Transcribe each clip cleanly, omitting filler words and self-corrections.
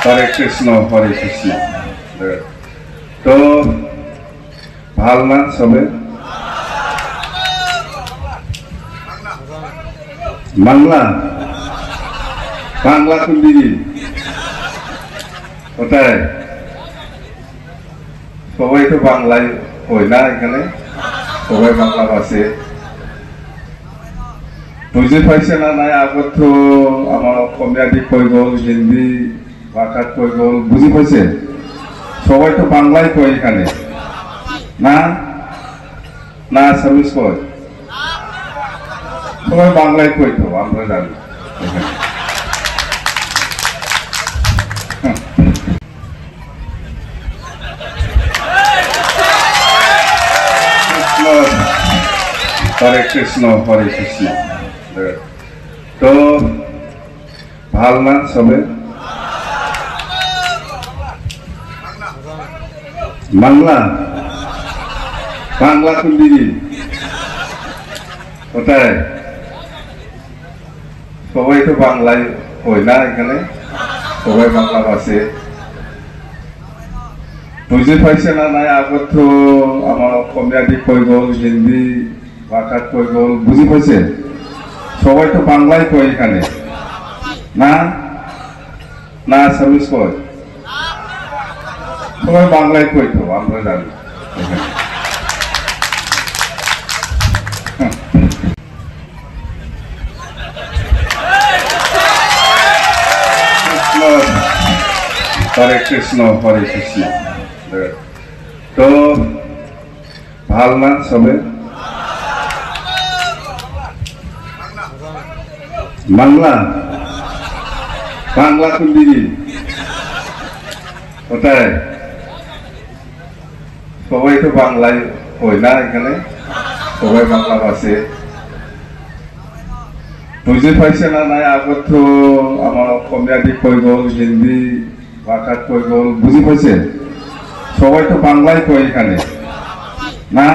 হরে কৃষ্ণ হরে কৃষ্ণ। তো ভাল না সবে? বাংলা বাংলা কোন দিদি কোথায়? সবাই তো বাংলায় হয় না, এখানে সবাই বাংলা ভাষে বুঝি পাইছে না নাই? আগত তো আমার অসমীয়া দি কৈ গ'ল, হিন্দি ভাষাত কৈ গ'ল, বুঝি পাইছে? সবাই তো বাংলাই কয় এখানে, না না আসামিস কয়? সবাই বাংলায় কই, তো আমরা জানি। হরে কৃষ্ণ হরে কৃষ্ণ। তো ভাল না সবে? বাংলা বাংলা কোন দিদি কোথায়? সবাই তো বাংলায় হয় না, এখানে সবাই বাংলা ভাষে বুঝি পাইছে না নাই? আগত তো আমার অসমীয়া দি কৈ গ'ল, হিন্দি ভাষাত কৈ গ'ল, বুঝি পাইছে? সবাই তো বাংলাই কয় এখানে, না না আসামিস কয়? সবাই বাংলায় কই, তো আমরা জানি। হরে কৃষ্ণ হরে কৃষ্ণ। তো ভাল না সবে? বাংলা বাংলা কোন দিদি কোথায়? সবাই তো বাংলায় হয় না, এখানে সবাই বাংলা ভাষে বুঝি পাইছে না নাই? আগত তো আমার অসমীয়া দি কৈ গ'ল, হিন্দি ভাষাত কৈ গ'ল, বুঝি পাইছে? সবাই তো বাংলাই কয় এখানে, না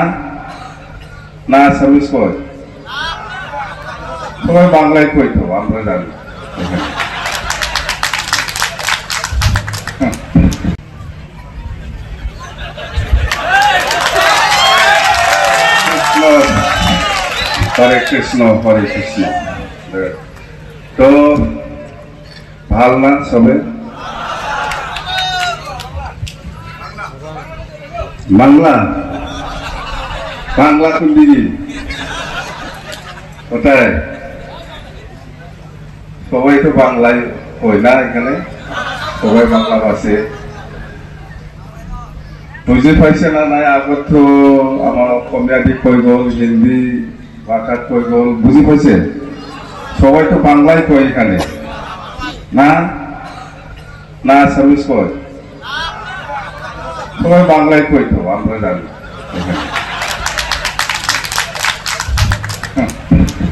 না আসামিস কয়? সবাই বাংলায় কই, তো আমরা জানি। হরে কৃষ্ণ হরে কৃষ্ণ। তো ভাল না সবে? বাংলা বাংলা কোন দিদি কোথায়? সবাই তো বাংলায় হয় না, এখানে সবাই বাংলা ভাষে বুঝি পাইছে না নাই? আগত তো আমার অসমীয়া দি কৈ গ'ল, হিন্দি ভাষাত কৈ গ'ল, বুঝি পাইছে? সবাই তো বাংলাই কয় এখানে, না না আসামিস কয়? সবাই বাংলায় কই, তো আমরা জানি।